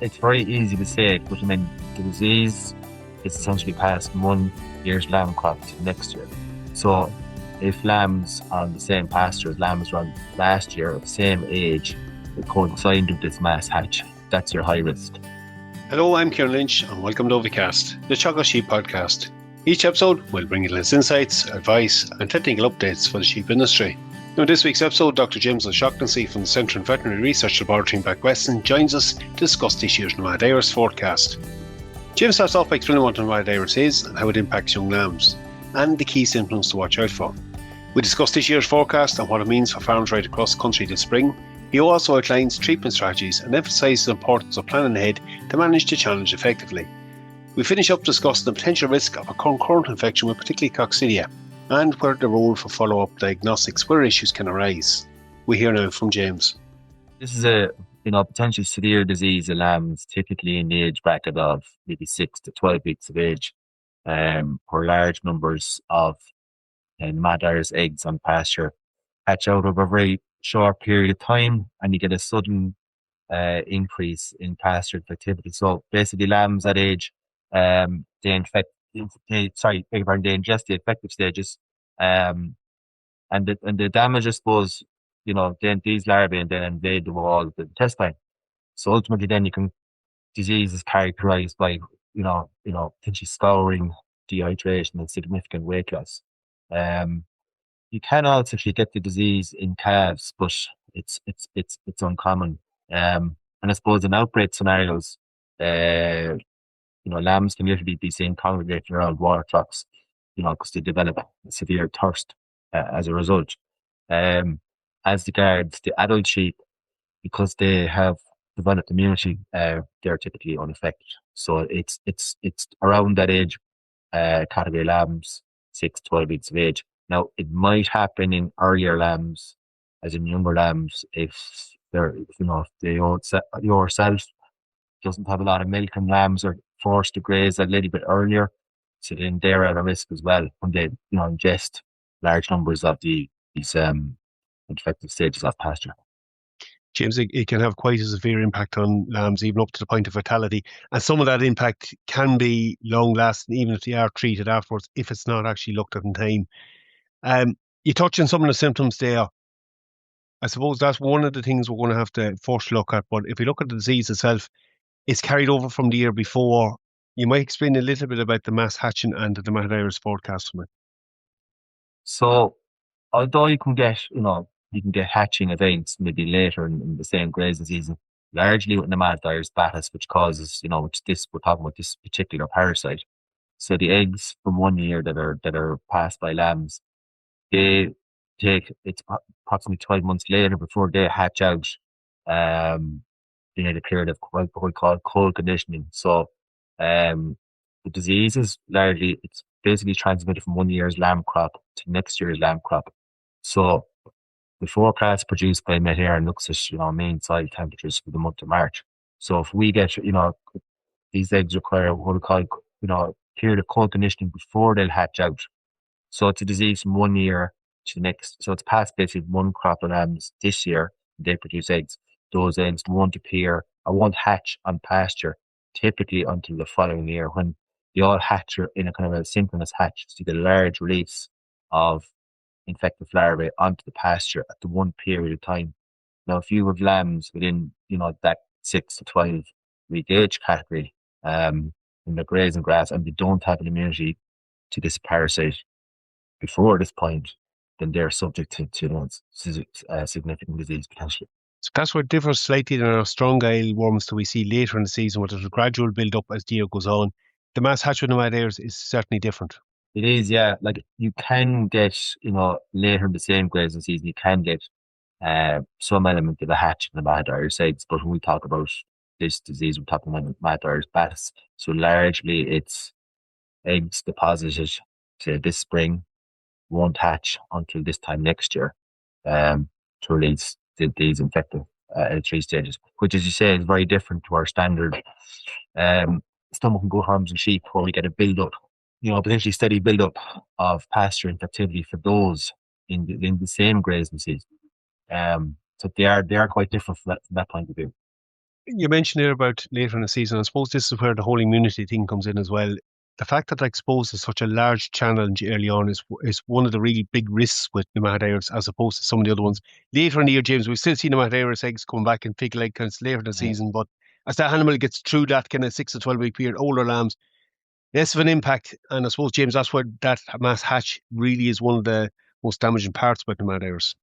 it's very easy to say it, but I mean, the disease is essentially passed from one year's lamb crop to next year. So if lambs on the same pasture as lambs run last year of the same age, they coincide with this mass hatch, that's your high risk. Hello, I'm Kieran Lynch and welcome to OviCast, the Teagasc Sheep Podcast. Each episode will bring you latest insights, advice and technical updates for the sheep industry. Now, in this week's episode, Dr. James O'Shaughnessy from the Centre in Veterinary Research Laboratory in Backweston joins us to discuss this year's Nematodirus Forecast. James starts off by explaining what Nematodirus is and how it impacts young lambs, and the key symptoms to watch out for. We discuss this year's forecast and what it means for farmers right across the country this spring. He also outlines treatment strategies and emphasises the importance of planning ahead to manage the challenge effectively. We finish up discussing the potential risk of a concurrent infection with particularly Coccidia, and where the role for follow-up diagnostics where issues can arise. We hear now from James. This is a potentially severe disease in lambs, typically in the age bracket of maybe 6 to 12 weeks of age, where large numbers of Nematodirus eggs on pasture hatch out over a very short period of time, and you get a sudden increase in pasture infectivity. So basically, lambs that age, they ingest the infective stages, and the damage, I suppose, then these larvae and then invade the wall of the intestine. So ultimately, then disease is characterized by potentially scouring, dehydration, and significant weight loss. You can also actually get the disease in calves, but it's uncommon. And I suppose in outbreak scenarios, lambs can usually be seen congregating around water troughs, because they develop severe thirst as a result. As regards the adult sheep, because they have developed immunity, they're typically unaffected. So it's around that age category lambs, 6 to 12 weeks of age. Now, it might happen in earlier lambs, as in younger lambs, if yourself doesn't have a lot of milk and lambs are forced to graze a little bit earlier. So then they're at a risk as well when they ingest large numbers of these infected stages of pasture. James, it can have quite a severe impact on lambs, even up to the point of fatality. And some of that impact can be long-lasting, even if they are treated afterwards, if it's not actually looked at in time. You touched on some of the symptoms there. I suppose that's one of the things we're going to have to first look at. But if you look at the disease itself, it's carried over from the year before. You might explain a little bit about the mass hatching and the Nematodirus forecast for me. So, although you can get hatching events maybe later in the same grazing season, largely with Nematodirus batis, which causes, we're talking about this particular parasite. So the eggs from 1 year that are passed by lambs, it's approximately 12 months later before they hatch out. They need a period of what we call cold conditioning. So the disease is largely, it's basically transmitted from 1 year's lamb crop to next year's lamb crop. So the forecast produced by Veterinary looks at mean soil temperatures for the month of March. So if we get these eggs require what we call period of cold conditioning before they'll hatch out. So it's a disease from 1 year to the next. So it's past basically one crop of lambs this year. They produce eggs. Those eggs won't appear or won't hatch on pasture typically until the following year, when they all hatch in a kind of a synchronous hatch. So you get a large release of infected larvae onto the pasture at the one period of time. Now, if you have lambs within that 6 to 12 week age category, in the grazing grass, and they don't have an immunity to this parasite before this point, then they're subject to significant disease potentially. So that's where it differs slightly than our strong guile worms that we see later in the season, where there's a gradual build up as the year goes on. The mass hatch with Nematodirus is certainly different. It is, yeah. Like you can get, later in the same grazing season, you can get some element of a hatch in the Nematodirus eggs, but when we talk about this disease, we're talking about Nematodirus batis. So largely it's eggs deposited, say, this spring, won't hatch until this time next year to release these infected L3 stages, which, as you say, is very different to our standard stomach and gut harms in sheep, where we get a build-up, potentially steady build-up of pasture infectivity for those in the same grazing season. So they are quite different from that point of view. You mentioned there about later in the season. I suppose this is where the whole immunity thing comes in as well. The fact that exposed to such a large challenge early on is one of the really big risks with nematodes as opposed to some of the other ones. Later in the year, James, we still see nematodes eggs coming back in pig leg counts later in the Yeah. season, but as that animal gets through that kind of 6 to 12 week period, older lambs, less of an impact. And I suppose, James, that's where that mass hatch really is one of the most damaging parts about nematodes.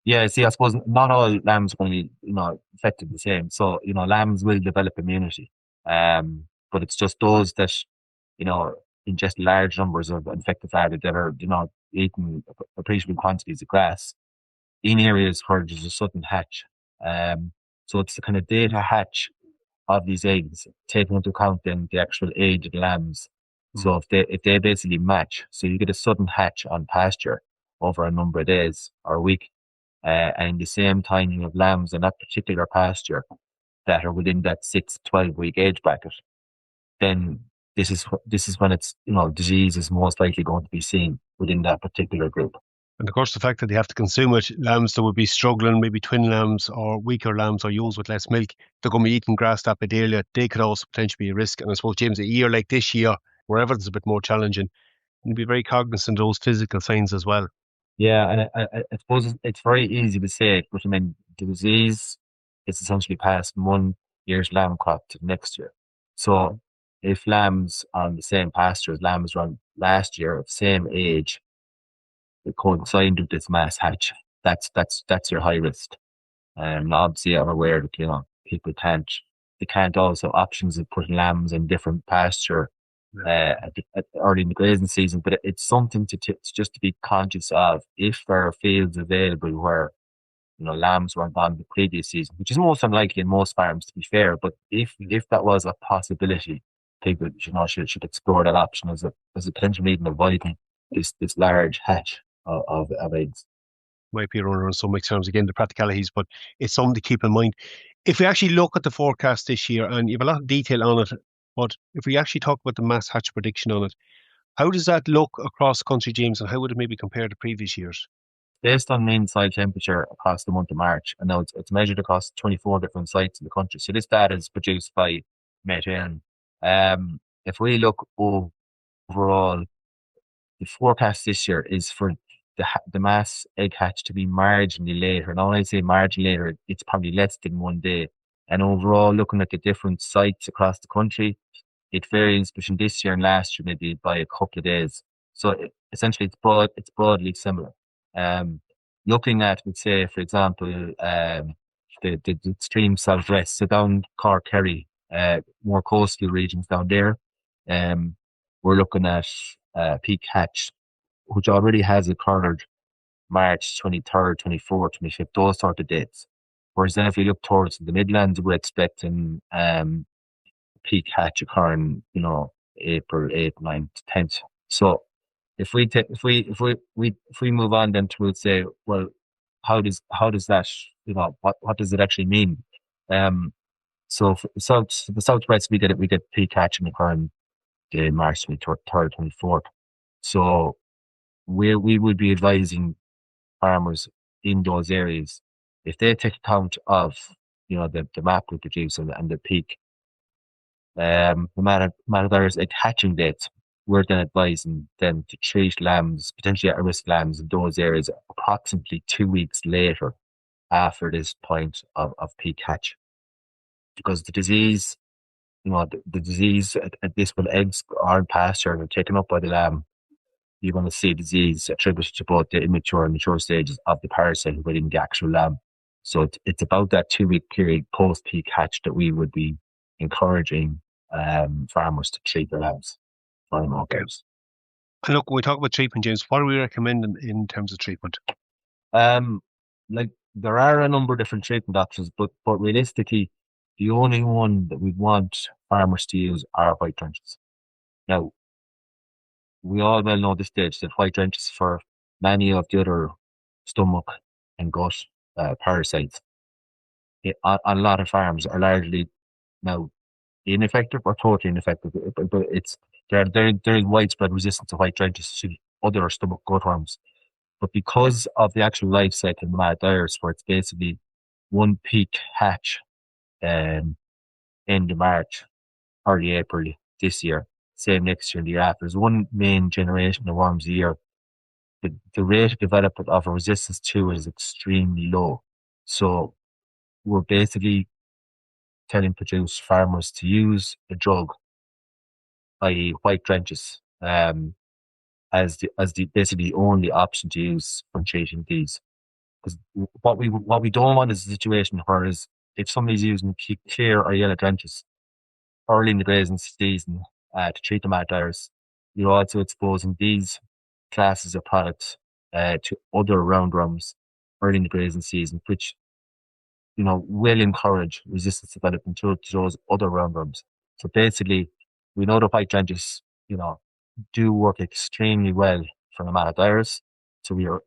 Yeah, see, I suppose not all lambs are going to be, affected the same. So, lambs will develop immunity. But it's just those that, ingest large numbers of infected larvae that are, eating appreciable quantities of grass in areas where there's a sudden hatch. Um, so it's the kind of data hatch of these eggs, taking into account then the actual age of the lambs. So if they basically match, so you get a sudden hatch on pasture over a number of days or a week, and the same timing of lambs in that particular pasture that are within that 6 to 12 week age bracket, then this is when it's disease is most likely going to be seen within that particular group. And of course, the fact that they have to consume it, lambs that would be struggling, maybe twin lambs or weaker lambs or ewes with less milk, they're going to be eating grass that bit earlier. They could also potentially be a risk. And I suppose, James, a year like this year, where everything's a bit more challenging, you'd be very cognizant of those physical signs as well. Yeah, and I suppose it's very easy to say, but I mean, the disease is essentially passed from one year's lamb crop to the next year. So if lambs on the same pasture as lambs run last year of the same age, it coincide with this mass hatch, that's your high risk. And obviously I'm aware that, people they can't also options of putting lambs in different pasture early in the grazing season, but it's something to just to be conscious of if there are fields available where lambs weren't on the previous season, which is most unlikely in most farms, to be fair. But if that was a possibility, people should explore that option as a potential means of avoiding this large hatch of eggs. Might be a runner on some mixed terms, again, the practicalities, but it's something to keep in mind. If we actually look at the forecast this year, and you have a lot of detail on it, but if we actually talk about the mass hatch prediction on it, how does that look across the country, James, and how would it maybe compare to previous years? Based on mean site temperature across the month of March, and now it's measured across 24 different sites in the country. So this data is produced by Veterinary. If we look overall, the forecast this year is for the mass egg hatch to be marginally later. And when I say marginally later, it's probably less than 1 day. And overall, looking at the different sites across the country, it varies between this year and last year, maybe by a couple of days. So essentially, it's broadly similar. Um, Looking at, let's say, for example, the extreme southwest, so down Cork, Kerry, more coastal regions down there, we're looking at peak hatch, which already has occurred March 23rd, 24th, 25th, those sort of dates. Whereas then if you look towards the Midlands, we're expecting peak hatch occurring, April 8th, 9th, 10th. So if we move on then to say, well, how does that, what does it actually mean? So for the southwest, we get peak hatching occurring March 23rd, 24th. So we would be advising farmers in those areas, if they take account of, the map we produce and the peak, no matter egg hatching dates, we're then advising them to treat lambs, potentially at-risk lambs in those areas approximately 2 weeks later after this point of peak hatch. Because the disease, the disease at this when eggs are in pasture and are taken up by the lamb, you're going to see disease attributed to both the immature and mature stages of the parasite within the actual lamb. So it's about that 2 week period post peak hatch that we would be encouraging farmers to treat their lambs for markers. And look, when we talk about treatment, James, what are we recommending in terms of treatment? Like there are a number of different treatment options, but realistically, the only one that we want farmers to use are white drenches. Now, we all well know at this stage that white drenches for many of the other stomach and gut parasites on a lot of farms are largely now ineffective or totally ineffective. But there's widespread resistance to white drenches to other stomach gut worms. But because of the actual life cycle of nematodirus, where it's basically one peak hatch end of March, early April this year. Same next year and the year after. There's one main generation of worms a year. The rate of development of a resistance to it is extremely low. So we're basically telling farmers to use a drug, i.e. white drenches, as the basically only option to use for treating these. Because what we don't want is a situation where is if somebody's using clear or yellow drenches early in the grazing season to treat the mad dyers, you're also exposing these classes of products to other roundworms early in the grazing season, which will encourage resistance development to those other roundworms. So basically, we know the white drenches, do work extremely well for nematodirus. So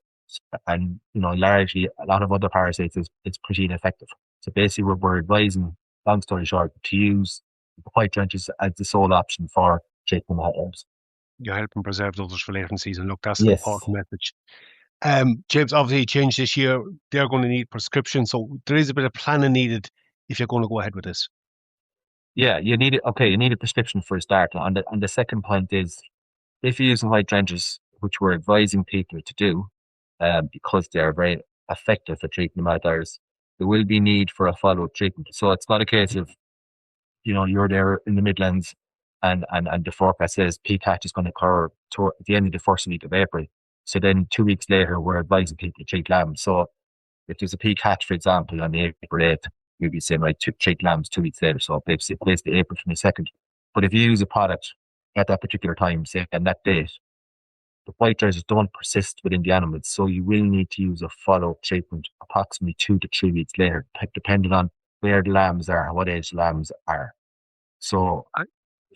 largely a lot of other parasites it's pretty ineffective. So basically, we're advising, long story short, to use the white drenches as the sole option for treating nematodirus. You're helping preserve those for later in season. Look, that's an Yes. important message. James, obviously changed this year. They're going to need prescription, so there is a bit of planning needed if you're going to go ahead with this. Yeah, you need it. Okay, you need a prescription for a start. And the second point is, if you're using white drenches, which we're advising people to do, because they are very effective at treating nematodes, there will be need for a follow-up treatment. So it's not a case of, you're there in the Midlands and the forecast says peak hatch is going to occur at the end of the first week of April. So then 2 weeks later, we're advising people to treat lambs. So if there's a peak hatch, for example, on the April 8th, you'll be saying, right, to treat lambs 2 weeks later. So basically April 22nd. But if you use a product at that particular time, say, and that date, the white dresses don't persist within the animals. So you will need to use a follow-up treatment approximately 2 to 3 weeks later, depending on where the lambs are, what age the lambs are. So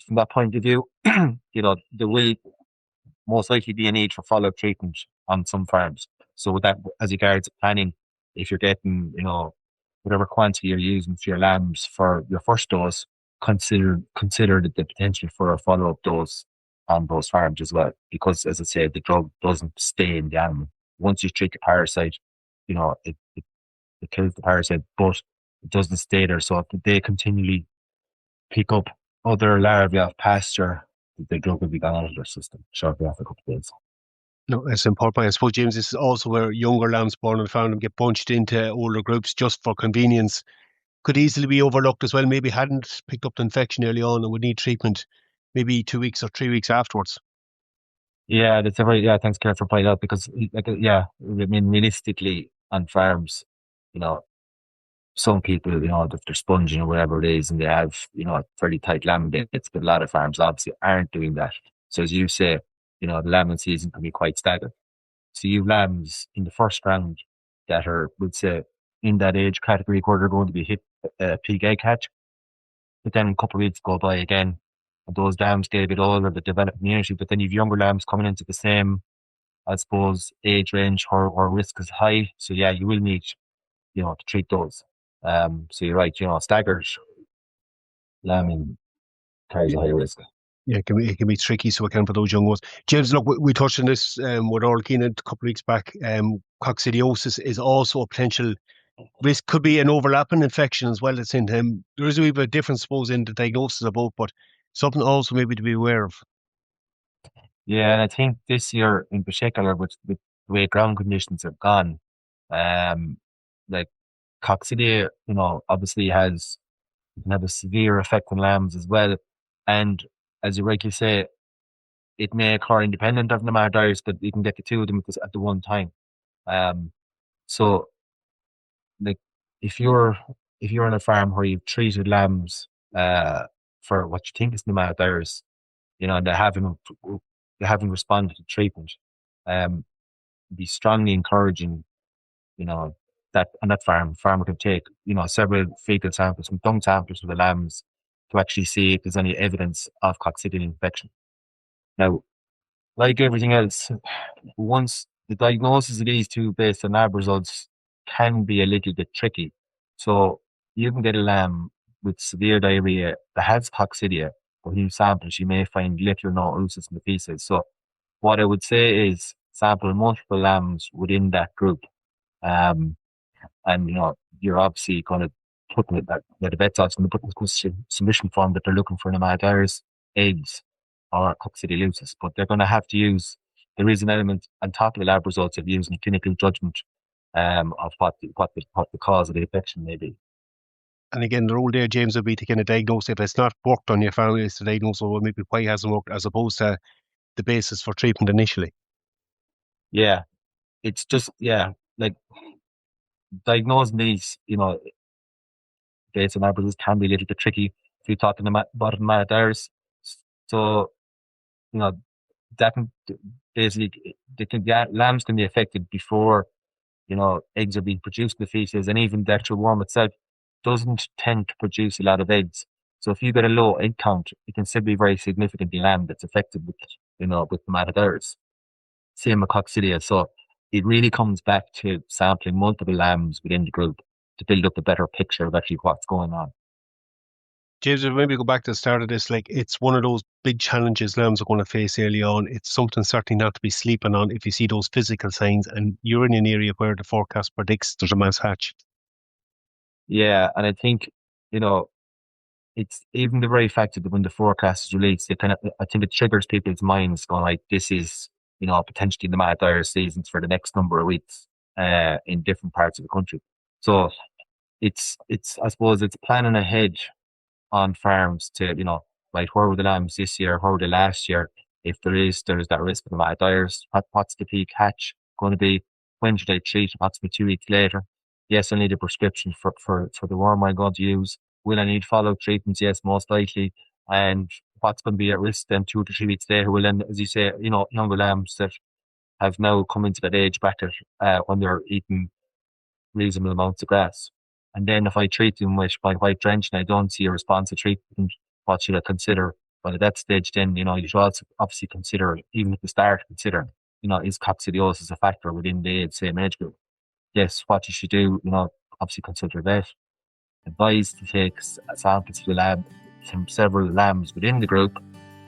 from that point of view, there will most likely be a need for follow-up treatment on some farms. So with that, as regards planning, if you're getting, whatever quantity you're using for your lambs for your first dose, consider the potential for a follow-up dose on those farms as well. Because as I said, the drug doesn't stay in the animal. Once you treat the parasite, it kills the parasite, but it doesn't stay there. So if they continually pick up other larvae off pasture, the drug will be gone out of their system shortly after a couple of days. No, that's important. I suppose, James, this is also where younger lambs born and found them get bunched into older groups just for convenience. Could easily be overlooked as well. Maybe hadn't picked up the infection early on and would need treatment maybe 2 weeks or 3 weeks afterwards. Yeah, thanks, Claire, for pointing out, because realistically on farms, some people, if they're sponging or whatever it is and they have, fairly tight lamb bits, but a lot of farms obviously aren't doing that. So as you say, the lambing season can be quite staggered. So you have lambs in the first round that are, would say, in that age category where they're going to be hit peak egg hatch. But then a couple of weeks go by again, and those lambs get a bit older, they develop immunity, but then you've younger lambs coming into the same, I suppose, age range or risk is high. So yeah, you will need, to treat those. So you're right, staggered lambing carries a high risk. Yeah, it can be tricky, so it can for those young ones. James, look, we touched on this with Oral Keenan a couple of weeks back. Coccidiosis is also a potential risk, could be an overlapping infection as well. It's in him. There is a wee bit of difference, I suppose, in the diagnosis of both, but something also maybe to be aware of. Yeah, and I think this year in particular, with the way ground conditions have gone, like Coccidia, obviously can have a severe effect on lambs as well. And as you rightly say, it may occur independent of nematodes, but you can get the two of them at the one time. So like if you're on a farm where you've treated lambs for what you think is nematodes, and they haven't responded to treatment, be strongly encouraging, that on that farmer can take, several fecal samples and dung samples of the lambs to actually see if there's any evidence of coccidial infection. Now, like everything else, once the diagnosis of these two based on lab results can be a little bit tricky. So you can get a lamb with severe diarrhea that has coccidia, but in samples you may find little or no oocysts in the feces. So what I would say is sample multiple lambs within that group. And you're obviously going to putting it that the vet's also going to put in the submission form that they're looking for nematodirus eggs or Coccidia lucis, but they're going to have to use. There is an element on top of the lab results of using clinical judgment of what the cause of the infection may be. And again, the role there, James, would be to kind of diagnose if it's not worked on your farm, is to diagnose maybe why it hasn't worked, as opposed to the basis for treatment initially. Yeah, it's just like diagnosing these, based on lab results can be a little bit tricky if you're talking about nematodirus. So that can basically lambs can be affected before eggs are being produced in the feces, and even the actual worm itself doesn't tend to produce a lot of eggs. So if you get a low egg count, it can still be very significant in lamb that's affected with nematodirus. Same with Coccidia. So it really comes back to sampling multiple lambs within the group to build up a better picture of actually what's going on. James, maybe go back to the start of this. Like, it's one of those big challenges lambs are going to face early on. It's something certainly not to be sleeping on if you see those physical signs, and you're in an area where the forecast predicts there's a mass hatch. Yeah, and I think, it's even the very fact that when the forecast is released, I think it triggers people's minds going like, this is, potentially the nematodirus seasons for the next number of weeks in different parts of the country. So it's I suppose it's planning ahead on farms to, like, where were the lambs this year, where were they last year? If there's that risk of nematodirus, what's the peak hatch going to be? When should I treat? What's me 2 weeks later? Yes, I need a prescription for the worm I'm going to use. Will I need follow-up treatments? Yes, most likely. And what's going to be at risk then 2 to 3 weeks later? Well, then, as you say, younger lambs that have now come into that age bracket when they're eating reasonable amounts of grass. And then if I treat them with my white drench and I don't see a response to treatment, what should I consider? Well, at that stage, then, you should also obviously consider, even at the start, is coccidiosis a factor within the same age group? Yes, what you should do, obviously consult your vet. Advise to take samples to the lab from several lambs within the group,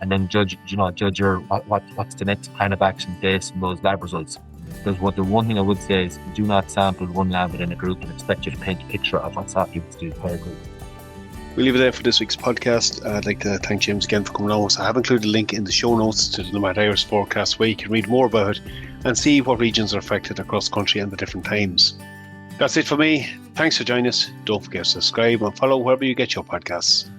and then judge your what's the next plan of action based on those lab results. Because the one thing I would say is, do not sample one lamb within a group and expect you to paint a picture of what's happening to the entire group. We'll leave it there for this week's podcast. I'd like to thank James again for coming on. So I have included a link in the show notes to the Nematodirus Forecast where you can read more about it and see what regions are affected across the country and the different times. That's it for me. Thanks for joining us. Don't forget to subscribe and follow wherever you get your podcasts.